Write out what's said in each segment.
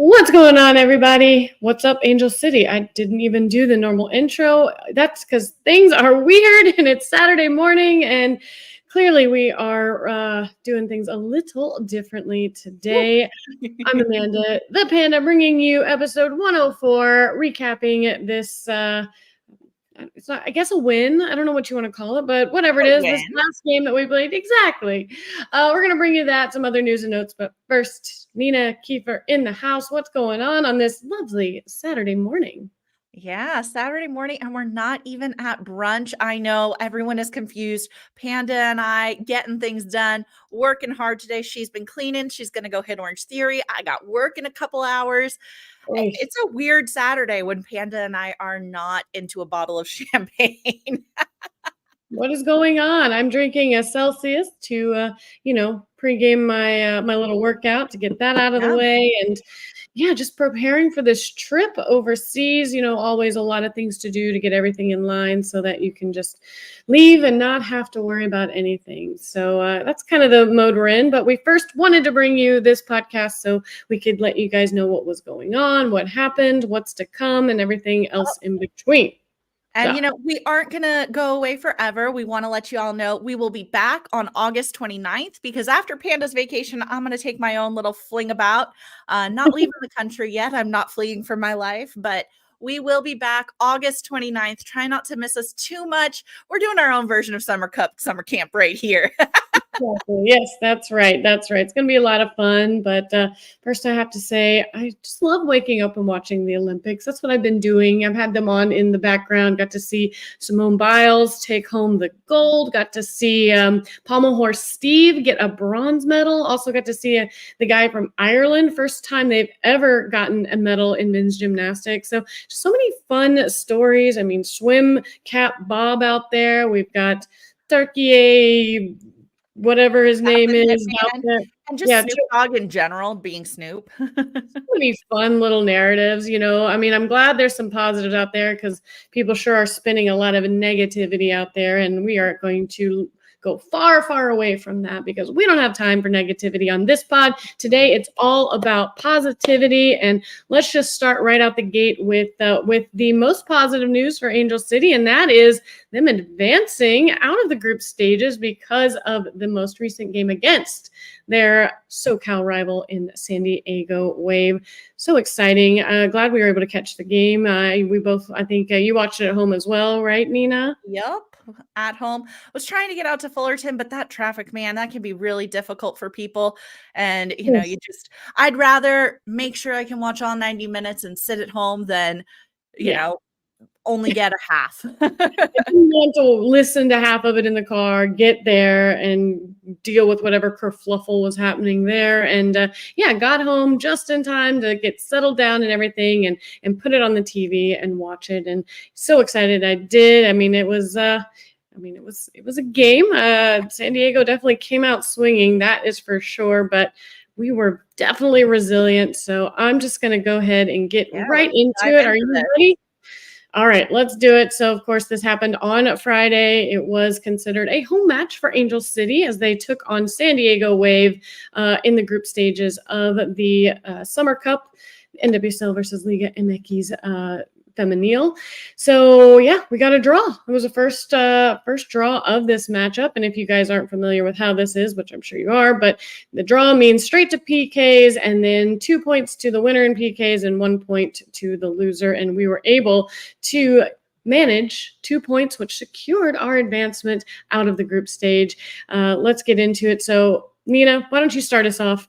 What's going on, everybody? What's up, Angel City? I didn't even do the normal intro. That's because things are weird and it's Saturday morning, and clearly we are doing things a little differently today. I'm Amanda, the Panda, bringing you episode 104, recapping this it's not, I guess, a win. I don't know what you want to call it, but whatever it is, this last game that we played. Exactly. We're going to bring you that, some other news and notes. But first, Nina Kiefer in the house. What's going on this lovely Saturday morning? Yeah, Saturday morning, and we're not even at brunch. I know everyone is confused. Panda and I getting things done, working hard today. She's been cleaning. She's going to go hit Orange Theory. I got work in a couple hours. Oy. It's a weird Saturday when Panda and I are not into a bottle of champagne. What is going on? I'm drinking a Celsius to, pregame my little workout to get that out of the Yeah. way. And yeah, just preparing for this trip overseas. Always a lot of things to do to get everything in line so that you can just leave and not have to worry about anything. So that's kind of the mode we're in. But we first wanted to bring you this podcast so we could let you guys know what was going on, what happened, what's to come, and everything else in between. And, we aren't going to go away forever. We want to let you all know we will be back on August 29th because after Panda's vacation, I'm going to take my own little fling about. Not leaving the country yet. I'm not fleeing for my life, but we will be back August 29th. Try not to miss us too much. We're doing our own version of summer camp right here. Exactly. Yes, that's right. That's right. It's going to be a lot of fun. But first, I have to say, I just love waking up and watching the Olympics. That's what I've been doing. I've had them on in the background. Got to see Simone Biles take home the gold. Got to see pommel horse Steve get a bronze medal. Also got to see the guy from Ireland. First time they've ever gotten a medal in men's gymnastics. So many fun stories. I mean, swim cap Bob out there. We've got Turkey, whatever his name is out there. And just Snoop Dogg in general being Snoop. Pretty fun little narratives, I mean, I'm glad there's some positives out there because people sure are spinning a lot of negativity out there, and we are going to go far, far away from that because we don't have time for negativity on this pod. Today, it's all about positivity, and let's just start right out the gate with the most positive news for Angel City, and that is them advancing out of the group stages because of the most recent game against their SoCal rival in San Diego Wave. So exciting. Glad we were able to catch the game. We both, I think you watched it at home as well, right, Nina? Yep. At home. Was trying to get out to Fullerton, but that traffic, man, that can be really difficult for people. And, I'd rather make sure I can watch all 90 minutes and sit at home than, only get a half. I didn't want to listen to half of it in the car, get there and deal with whatever kerfluffle was happening there. And got home just in time to get settled down and everything and put it on the TV and watch it. And so excited I did. I mean, it was a game. San Diego definitely came out swinging, that is for sure. But we were definitely resilient. So I'm just going to go ahead and get right into it. Are you ready? All right, let's do it. So, of course, this happened on Friday. It was considered a home match for Angel City as they took on San Diego Wave in the group stages of the Summer Cup, NWSL versus Liga MX Femenil. So we got a draw. It was the first draw of this matchup. And if you guys aren't familiar with how this is, which I'm sure you are, but the draw means straight to PKs and then 2 points to the winner in PKs and 1 point to the loser. And we were able to manage 2 points, which secured our advancement out of the group stage. Let's get into it. So Nina, why don't you start us off?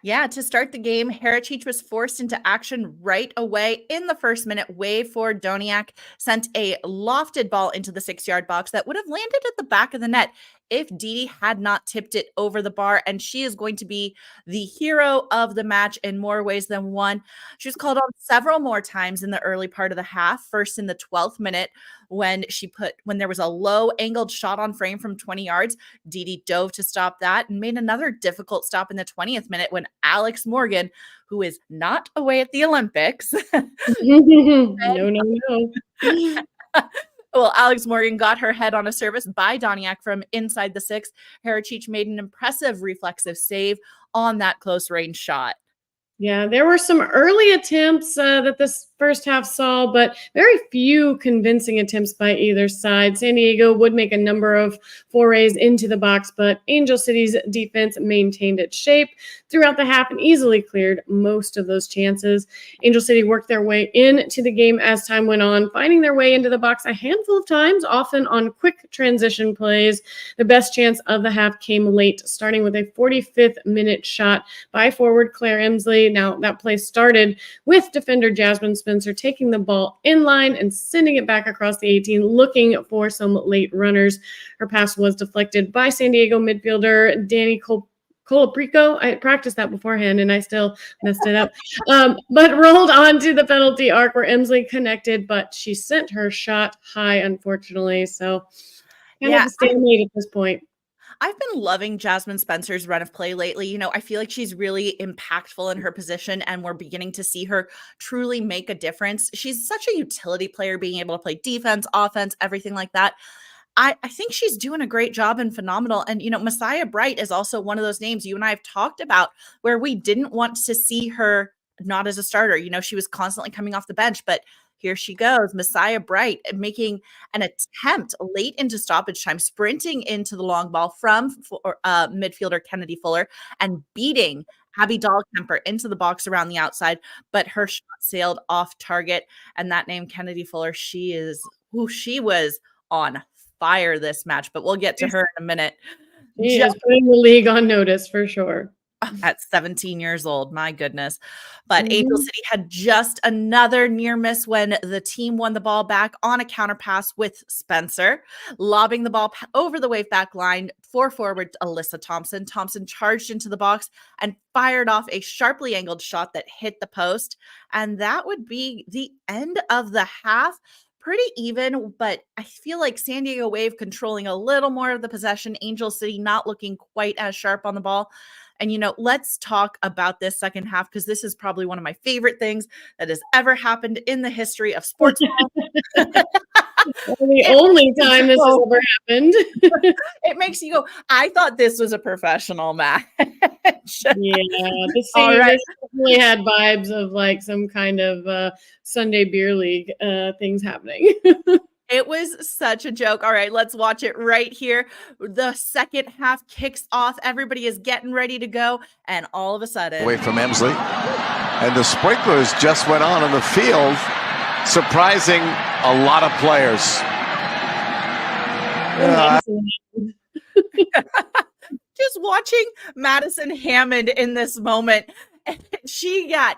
Yeah, to start the game, Heritage was forced into action right away in the first minute. Wave for Doniak sent a lofted ball into the 6-yard box that would have landed at the back of the net if Didi had not tipped it over the bar. And she is going to be the hero of the match in more ways than one. She was called on several more times in the early part of the half. First in the 12th minute when there was a low angled shot on frame from 20 yards, Didi dove to stop that and made another difficult stop in the 20th minute when Alex Morgan, who is not away at the Olympics. No. Well, Alex Morgan got her head on a service by Doniak from inside the 6. Heritage made an impressive reflexive save on that close range shot. Yeah, there were some early attempts that this first half saw, but very few convincing attempts by either side. San Diego would make a number of forays into the box, but Angel City's defense maintained its shape throughout the half and easily cleared most of those chances. Angel City worked their way into the game as time went on, finding their way into the box a handful of times, often on quick transition plays. The best chance of the half came late, starting with a 45th minute shot by forward Claire Emsley. Now, that play started with defender Jasmine Spencer taking the ball in line and sending it back across the 18, looking for some late runners. Her pass was deflected by San Diego midfielder Danny Colaprico. I practiced that beforehand and I still messed it up. But rolled onto the penalty arc where Emsley connected, but she sent her shot high, unfortunately. So kind of a stalemate at this point. I've been loving Jasmine Spencer's run of play lately. I feel like she's really impactful in her position, and we're beginning to see her truly make a difference. She's such a utility player, being able to play defense, offense, everything like that. I think she's doing a great job and phenomenal. And, Messiah Bright is also one of those names you and I have talked about where we didn't want to see her not as a starter. She was constantly coming off the bench, but here she goes, Messiah Bright, making an attempt late into stoppage time, sprinting into the long ball from midfielder Kennedy Fuller and beating Abby Dahlkemper into the box around the outside, but her shot sailed off target. And that name, Kennedy Fuller, she was on fire this match, but we'll get to her in a minute. She is putting the league on notice for sure. At 17 years old, my goodness. But Angel City had just another near miss when the team won the ball back on a counter pass with Spencer, lobbing the ball over the wave back line for forward Alyssa Thompson. Thompson charged into the box and fired off a sharply angled shot that hit the post. And that would be the end of the half. Pretty even, but I feel like San Diego Wave controlling a little more of the possession, Angel City not looking quite as sharp on the ball. And, let's talk about this second half, because this is probably one of my favorite things that has ever happened in the history of sports. The only time this has ever happened. It makes you go, I thought this was a professional match. Yeah, this definitely had vibes of like some kind of Sunday beer league things happening. It was such a joke. All right, let's watch it right here. The second half kicks off. Everybody is getting ready to go. And all of a sudden, away from Emsley. And the sprinklers just went on the field, surprising a lot of players. Just watching Madison Hammond in this moment. She got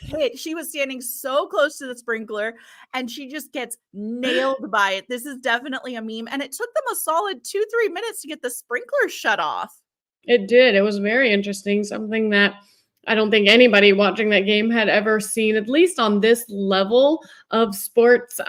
hit. She was standing so close to the sprinkler and she just gets nailed by it. This is definitely a meme. And it took them a solid 2-3 minutes to get the sprinkler shut off. It did. It was very interesting. Something that I don't think anybody watching that game had ever seen, at least on this level of sports,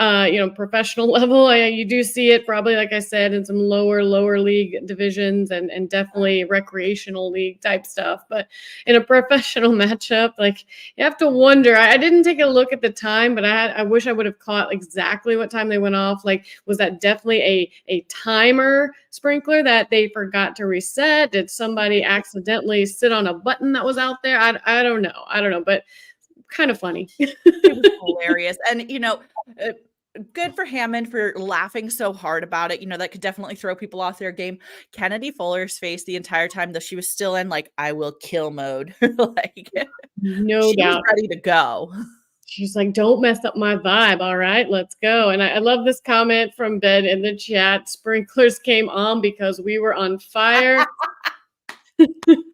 professional level. You do see it probably, like I said, in some lower league divisions and definitely recreational league type stuff. But in a professional matchup, like you have to wonder. I didn't take a look at the time, but I wish I would have caught exactly what time they went off. Like, was that definitely a timer sprinkler that they forgot to reset? Did somebody accidentally sit on a button that was out there? I don't know, but kind of funny. It was hilarious. And, good for Hammond for laughing so hard about it. That could definitely throw people off their game. Kennedy Fuller's face the entire time, though, she was still in like, I will kill mode. Like, no doubt. Was ready to go. She's like, don't mess up my vibe. All right, let's go. And I love this comment from Ben in the chat. Sprinklers came on because we were on fire. I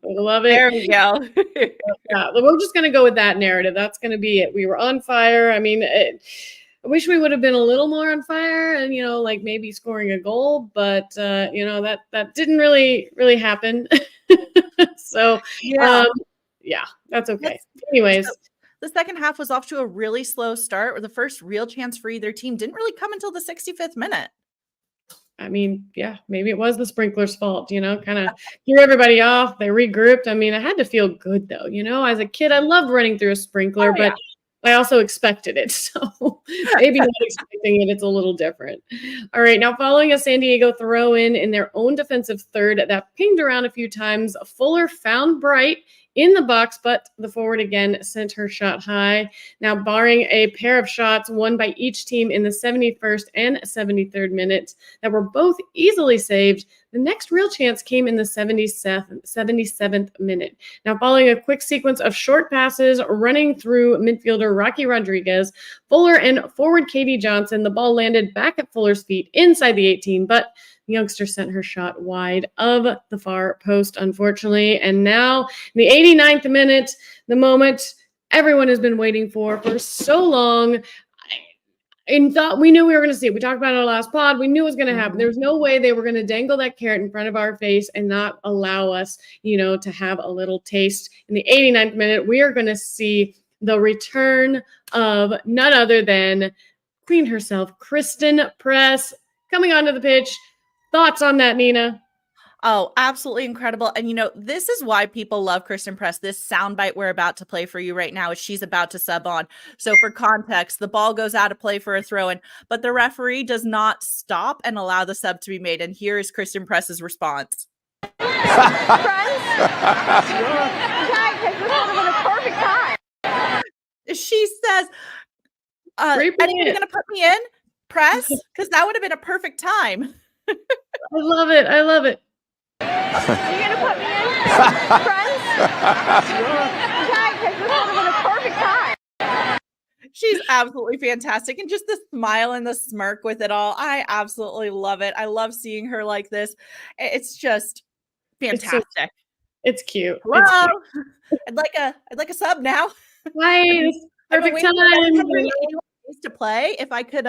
love it. There we go. Yeah, we're just going to go with that narrative. That's going to be it. We were on fire. I mean, I wish we would have been a little more on fire and, like maybe scoring a goal, but, that didn't really happen. So, yeah, that's okay. Anyways. The second half was off to a really slow start, where the first real chance for either team didn't really come until the 65th minute. I mean, yeah, maybe it was the sprinklers' fault, kind of threw everybody off. They regrouped. I mean, I had to feel good, though. As a kid, I loved running through a sprinkler, but I also expected it. So maybe not expecting it, it's a little different. All right, now following a San Diego throw in their own defensive third that pinged around a few times, Fuller found Bright in the box, but the forward again sent her shot high. Now, barring a pair of shots won by each team in the 71st and 73rd minutes that were both easily saved, the next real chance came in the 77th minute. Now, following a quick sequence of short passes running through midfielder Rocky Rodriguez, Fuller, and forward Katie Johnson, the ball landed back at Fuller's feet inside the 18, but the youngster sent her shot wide of the far post, unfortunately. And now, in the 89th minute, the moment everyone has been waiting for so long, and thought we knew we were going to see it. We talked about it on our last pod. We knew it was going to happen. There was no way they were going to dangle that carrot in front of our face and not allow us, to have a little taste. In the 89th minute, we are going to see the return of none other than Queen herself, Christen Press, coming onto the pitch. Thoughts on that, Nina? Oh, absolutely incredible. And this is why people love Christen Press. This soundbite we're about to play for you right now is she's about to sub on. So for context, the ball goes out of play for a throw-in, but the referee does not stop and allow the sub to be made. And here is Christen Press's response. She says, anybody going to put me in? Press? Because that would have been a perfect time. I love it. I love it. Are you going to put me in, friends? Yeah, because this would have been a perfect time. She's absolutely fantastic. And just the smile and the smirk with it all. I absolutely love it. I love seeing her like this. It's just fantastic. It's cute. Hello. It's cute. I'd like a sub now. Nice. Perfect time. To play. If I could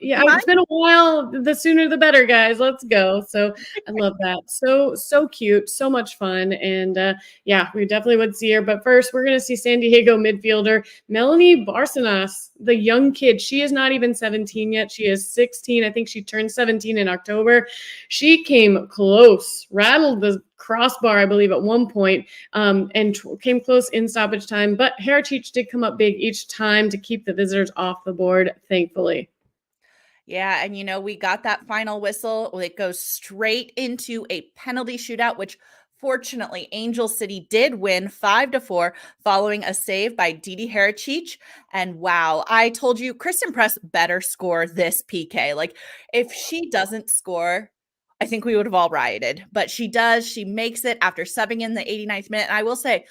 yeah, it's been a while. The sooner the better, guys. Let's go. So I love that. So cute, so much fun. And we definitely would see her. But first, we're going to see San Diego midfielder Melanie Barcenas, the young kid. She is not even 17 yet. She is 16. I think she turned 17 in October. She came close, rattled the crossbar, I believe, at one point, and came close in stoppage time. But Heracich did come up big each time to keep the visitors off the board, thankfully. Yeah, and we got that final whistle. It goes straight into a penalty shootout, which fortunately Angel City did win 5-4 following a save by Didi Heracich. And wow, I told you, Christen Press better score this PK. Like, if she doesn't score, I think we would have all rioted, but she does. She makes it after subbing in the 89th minute. And I will say,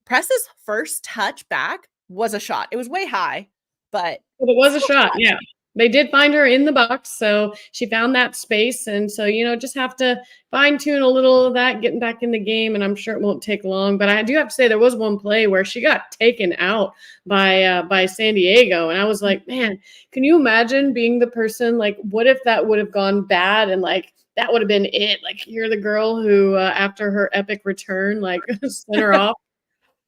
Press's first touch back was a shot. It was way high, but it was a shot. Yeah. They did find her in the box, so she found that space. And so, just have to fine-tune a little of that, getting back in the game, and I'm sure it won't take long. But I do have to say there was one play where she got taken out by San Diego, and I was like, man, can you imagine being the person, like, what if that would have gone bad and, like, that would have been it? Like, you're the girl who, after her epic return, like, sent her off.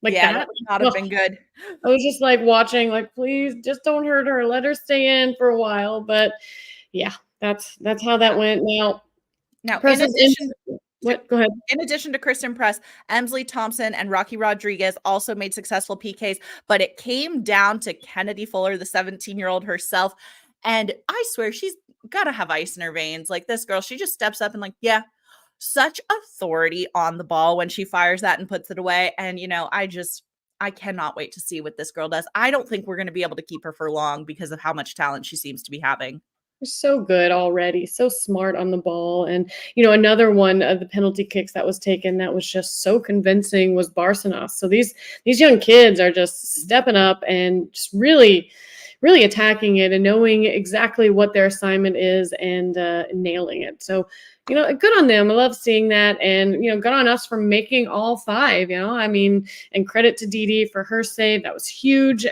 Like, yeah, that would not have been good. I was just like watching, like, please just don't hurt her. Let her stay in for a while. But yeah, that's how that went. Now go ahead. In addition to Christen Press, Emsley Thompson and Rocky Rodriguez also made successful PKs, but it came down to Kennedy Fuller, the 17-year-old herself. And I swear she's got to have ice in her veins. Like, this girl, she just steps up and such authority on the ball when she fires that and puts it away. And, I cannot wait to see what this girl does. I don't think we're going to be able to keep her for long because of how much talent she seems to be having. So good already. So smart on the ball. And, another one of the penalty kicks that was taken that was just so convincing was Barcenas. So these young kids are just stepping up and just really attacking it and knowing exactly what their assignment is and nailing it. So, good on them. I love seeing that. And, good on us for making all five, and credit to Didi for her save. That was huge.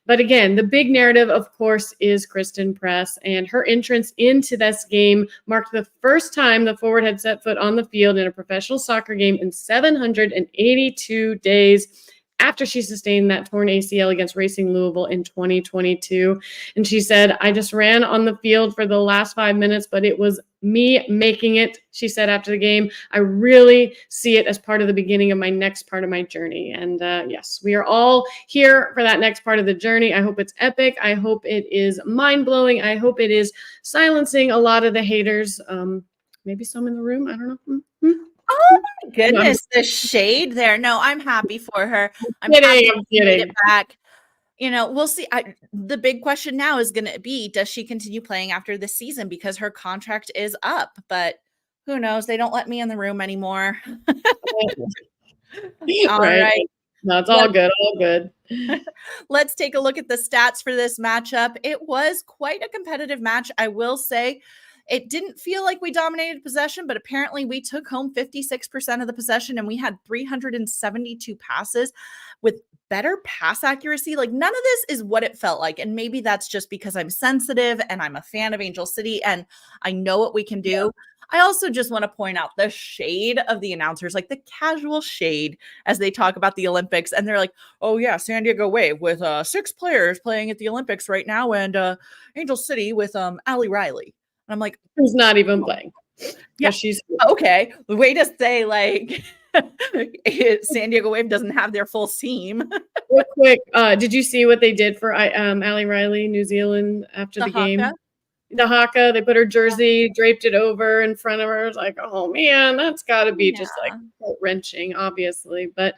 But again, the big narrative, of course, is Christen Press, and her entrance into this game marked the first time the forward had set foot on the field in a professional soccer game in 782 days. After she sustained that torn ACL against Racing Louisville in 2022. And she said, I just ran on the field for the last 5 minutes, but it was me making it. She said after the game, I really see it as part of the beginning of my next part of my journey. And yes, we are all here for that next part of the journey. I hope it's epic. I hope it is mind-blowing. I hope it is silencing a lot of the haters. Maybe some in the room. I don't know. Oh my goodness, the shade there. No, I'm happy for her. I'm happy I'm she made kidding. it back. We'll see. The big question now is going to be, does she continue playing after this season? Because her contract is up, but who knows? They don't let me in the room anymore. All Right. right. No, it's all good. All good. Let's take a look at the stats for this matchup. It was quite a competitive match, I will say. It didn't feel like we dominated possession, but apparently we took home 56% of the possession and we had 372 passes with better pass accuracy. Like, none of this is what it felt like. And maybe that's just because I'm sensitive and I'm a fan of Angel City and I know what we can do. Yeah. I also just want to point out the shade of the announcers, like the casual shade as they talk about the Olympics. And they're like, oh yeah, San Diego Wave with 6 players playing at the Olympics right now, and Angel City with Ali Riley. And I'm like, who's not even playing? Yeah, she's okay. The way to say like San Diego Wave doesn't have their full team. Real quick, did you see what they did for Ali Riley, New Zealand, after the game? Haka? The haka, they put her jersey, draped it over in front of her. It's like, oh man, that's got to be just like wrenching, obviously. But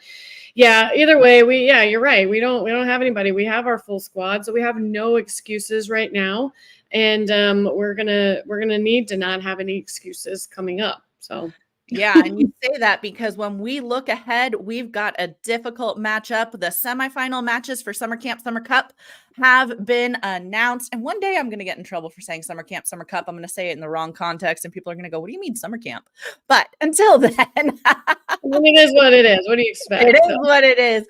yeah, either way, you're right. We don't have anybody. We have our full squad, so we have no excuses right now, and we're gonna need to not have any excuses coming up. So. Yeah, and you say that because when we look ahead, we've got a difficult matchup. The semifinal matches for Summer Camp, Summer Cup have been announced. And one day I'm going to get in trouble for saying Summer Camp, Summer Cup. I'm going to say it in the wrong context and people are going to go, what do you mean Summer Camp? But until then, it is what it is. What do you expect? It is what it is.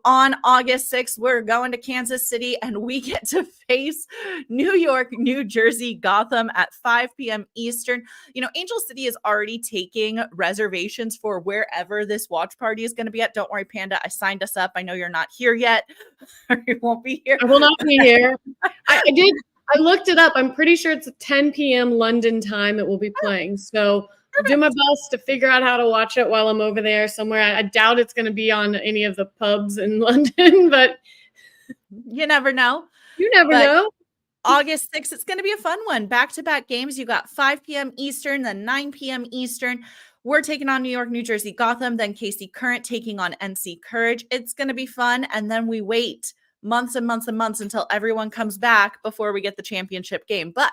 On August 6th, we're going to Kansas City and we get to face New York, New Jersey, Gotham at 5 p.m. Eastern. Angel City is already taking reservations for wherever this watch party is going to be at. Don't worry, Panda. I signed us up. I know you're not here yet. You won't be here. I will not be here. I did. I looked it up. I'm pretty sure it's a 10 p.m. London time it will be playing. So I'll do my best to figure out how to watch it while I'm over there somewhere. I doubt it's going to be on any of the pubs in London, but you never know. You never know. August 6th, it's going to be a fun one. Back-to-back games. You got 5 p.m. Eastern, then 9 p.m. Eastern. We're taking on New York, New Jersey, Gotham, then KC Current taking on NC Courage. It's going to be fun. And then we wait months and months and months until everyone comes back before we get the championship game. But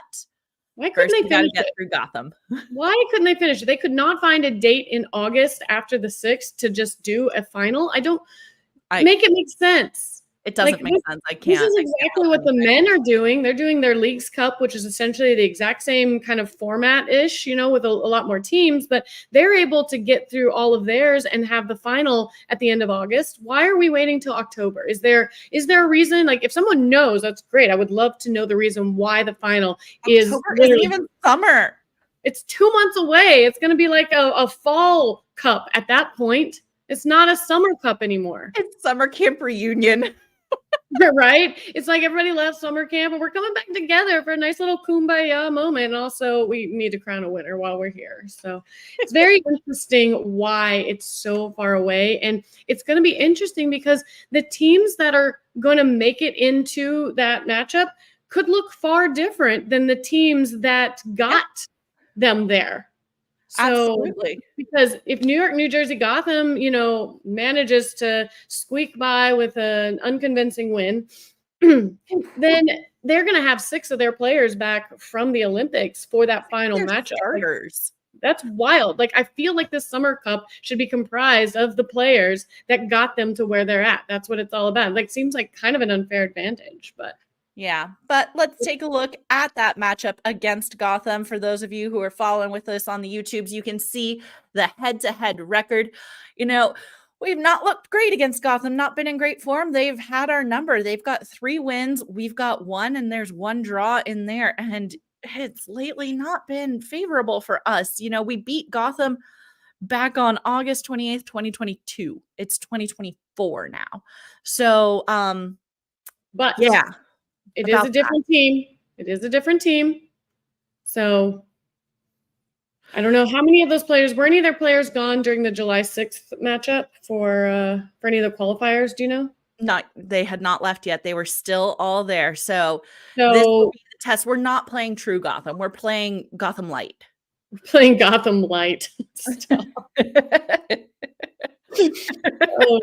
why couldn't they finish it through Gotham? Why couldn't they finish it? They could not find a date in August after the 6th to just do a final. Make it make sense. It doesn't make sense. I can't. This is exactly what the men are doing. They're doing their Leagues Cup, which is essentially the exact same kind of format-ish, with a lot more teams, but they're able to get through all of theirs and have the final at the end of August. Why are we waiting till October? Is there a reason? Like, if someone knows, that's great. I would love to know the reason why the final is literally even summer. It's 2 months away. It's going to be like a fall cup at that point. It's not a summer cup anymore. It's summer camp reunion. Right? It's like everybody left summer camp and we're coming back together for a nice little kumbaya moment. And also we need to crown a winner while we're here. So it's very interesting why it's so far away. And it's going to be interesting because the teams that are going to make it into that matchup could look far different than the teams that got them there. So, absolutely. Because if New York, New Jersey, Gotham, manages to squeak by with an unconvincing win, then they're going to have 6 of their players back from the Olympics for that final matchup. Starters. That's wild. Like, I feel like this Summer Cup should be comprised of the players that got them to where they're at. That's what it's all about. Like, seems like kind of an unfair advantage, but. Yeah, but let's take a look at that matchup against Gotham. For those of you who are following with us on the YouTubes, you can see the head-to-head record. We've not looked great against Gotham, not been in great form. They've had our number. They've got 3 wins. We've got 1, and there's 1 draw in there. And it's lately not been favorable for us. We beat Gotham back on August 28th, 2022. It's 2024 now. So, but yeah. It is a different team. It is a different team. So I don't know how many of those players were any of their players gone during the July 6th matchup for any of the qualifiers. Do you know? They had not left yet. They were still all there. So this will be the test. We're not playing true Gotham. We're playing Gotham Light. Playing Gotham Light. Stop. Oh,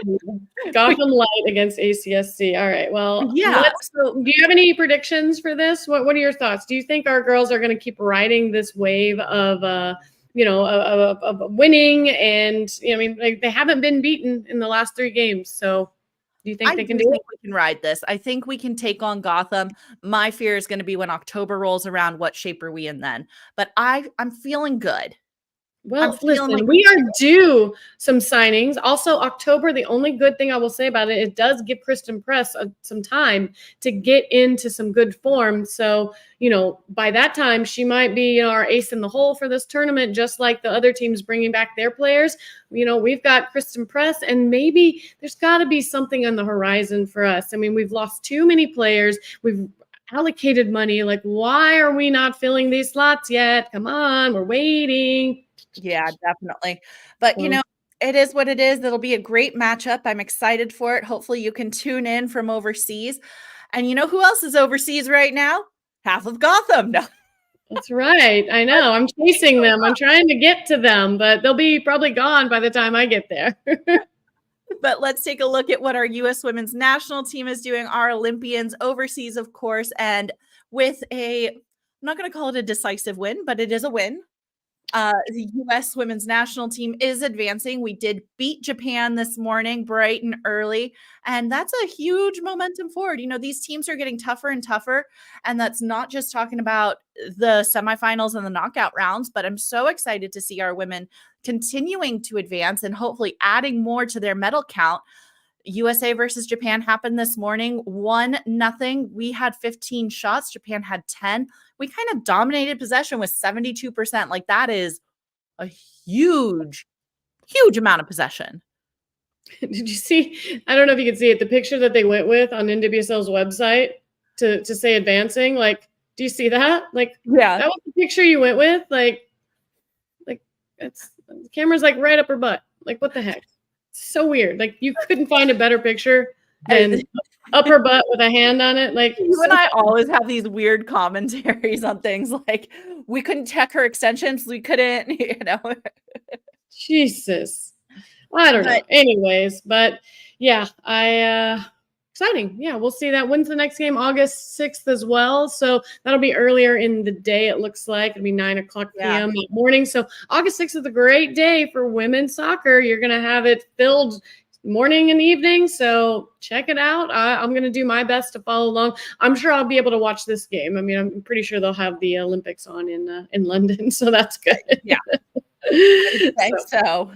Gotham Light against ACSC. All right. Well, Yeah. So do you have any predictions for this? What are your thoughts? Do you think our girls are going to keep riding this wave of of winning? And I mean, like, they haven't been beaten in the last 3 games. So do you think I they can do do think it? we can ride this. I think we can take on Gotham. My fear is going to be when October rolls around, what shape are we in then? But I'm feeling good. I'm Well, feeling like listen, we are due some signings. Also, October, the only good thing I will say about it, it does give Christen Press some time to get into some good form. So, by that time, she might be our ace in the hole for this tournament, just like the other teams bringing back their players. We've got Christen Press, and maybe there's got to be something on the horizon for us. I mean, we've lost too many players. We've allocated money. Like, why are we not filling these slots yet? Come on, we're waiting. Yeah, definitely. But, So, it is what it is. It'll be a great matchup. I'm excited for it. Hopefully you can tune in from overseas. And you know who else is overseas right now? Half of Gotham. No. that's right. I know. I'm chasing them. I'm trying to get to them, but they'll be probably gone by the time I get there. But let's take a look at what our U.S. women's national team is doing. Our Olympians overseas, of course, and with I'm not going to call it a decisive win, but it is a win. The U.S. women's national team is advancing. We did beat Japan this morning, bright and early, and that's a huge momentum forward. These teams are getting tougher and tougher, and that's not just talking about the semifinals and the knockout rounds, but I'm so excited to see our women continuing to advance and hopefully adding more to their medal count. USA versus Japan happened this morning, 1-0. We had 15 shots. Japan had 10. We kind of dominated possession with 72%. Like, that is a huge, huge amount of possession. Did you see? I don't know if you can see it. The picture that they went with on NWSL's website to say advancing. Like, do you see that? Like, Yeah. that was the picture you went with. Like it's the camera's like right up her butt. Like, what the heck? So weird. Like, you couldn't find a better picture than up her butt with a hand on it. Like, You and I always have these weird commentaries on things like we couldn't check her extensions. We couldn't, Jesus. I don't know. Anyways, but yeah, exciting. Yeah, we'll see that. When's the next game? August 6th as well. So that'll be earlier in the day, it looks like. It'll be 9:00 p.m. that morning. So August 6th is a great day for women's soccer. You're going to have it filled morning and evening. So check it out. I'm going to do my best to follow along. I'm sure I'll be able to watch this game. I mean, I'm pretty sure they'll have the Olympics on in London. So that's good. Yeah. I think so.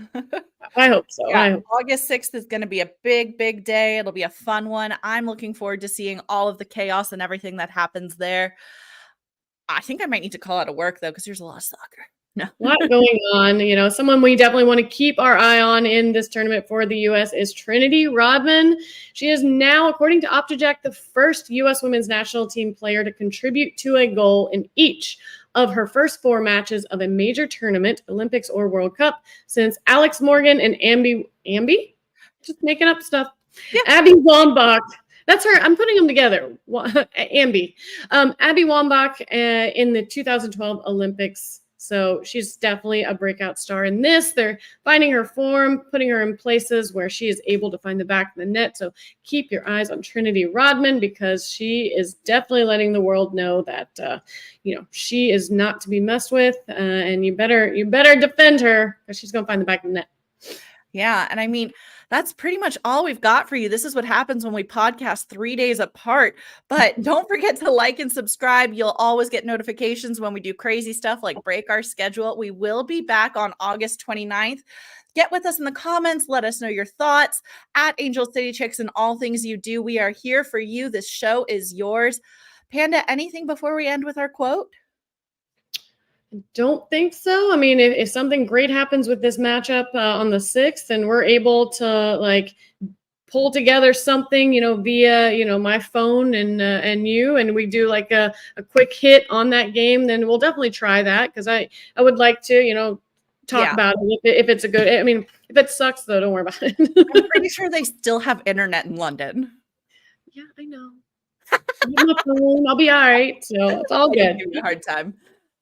I hope so. Yeah, August 6th is going to be a big, big day. It'll be a fun one. I'm looking forward to seeing all of the chaos and everything that happens there. I think I might need to call out of work, though, because there's a lot of soccer. No. A lot going on. Someone we definitely want to keep our eye on in this tournament for the U.S. is Trinity Rodman. She is now, according to Optajack, the first U.S. women's national team player to contribute to a goal in each of her first 4 matches of a major tournament, Olympics or World Cup, since Alex Morgan and Ambi? Just making up stuff. Yeah. Abby Wambach. That's her. I'm putting them together. Ambi. Abby Wambach in the 2012 Olympics. So she's definitely a breakout star in this. They're finding her form, putting her in places where she is able to find the back of the net. So keep your eyes on Trinity Rodman, because she is definitely letting the world know that, she is not to be messed with. And you better defend her, because she's going to find the back of the net. Yeah. And I mean, that's pretty much all we've got for you. This is what happens when we podcast 3 days apart. But don't forget to like and subscribe. You'll always get notifications when we do crazy stuff like break our schedule. We will be back on August 29th. Get with us in the comments. Let us know your thoughts at Angel City Chicks and all things you do. We are here for you. This show is yours. Panda, anything before we end with our quote? Don't think so. I mean, if something great happens with this matchup on the 6th, and we're able to pull together something, via my phone and we do like a quick hit on that game, then we'll definitely try that, because I would like to talk about it if it's a good. I mean, if it sucks though, don't worry about it. I'm pretty sure they still have internet in London. Yeah, I know. My phone, I'll be all right. So it's all good. Give me a hard time.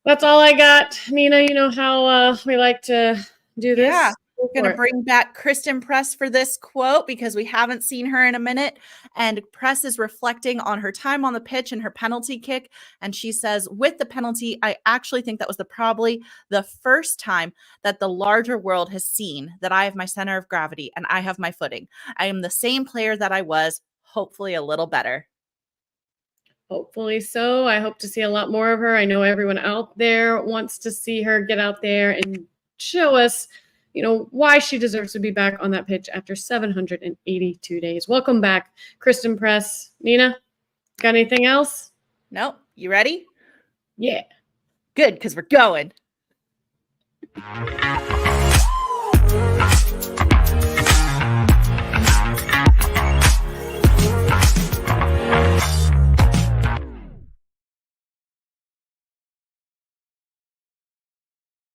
That's all I got. Nina, you know how we like to do this. Yeah. Go Going for to it. bring back Christen Press for this quote because we haven't seen her in a minute. And Press is reflecting on her time on the pitch and her penalty kick. And she says, with the penalty, I actually think that was probably the first time that the larger world has seen that I have my center of gravity and I have my footing. I am the same player that I was, hopefully a little better. Hopefully so. I hope to see a lot more of her. I know everyone out there wants to see her get out there and show us, why she deserves to be back on that pitch after 782 days. Welcome back, Christen Press. Nina, got anything else? Nope. You ready? Yeah. Good, because we're going.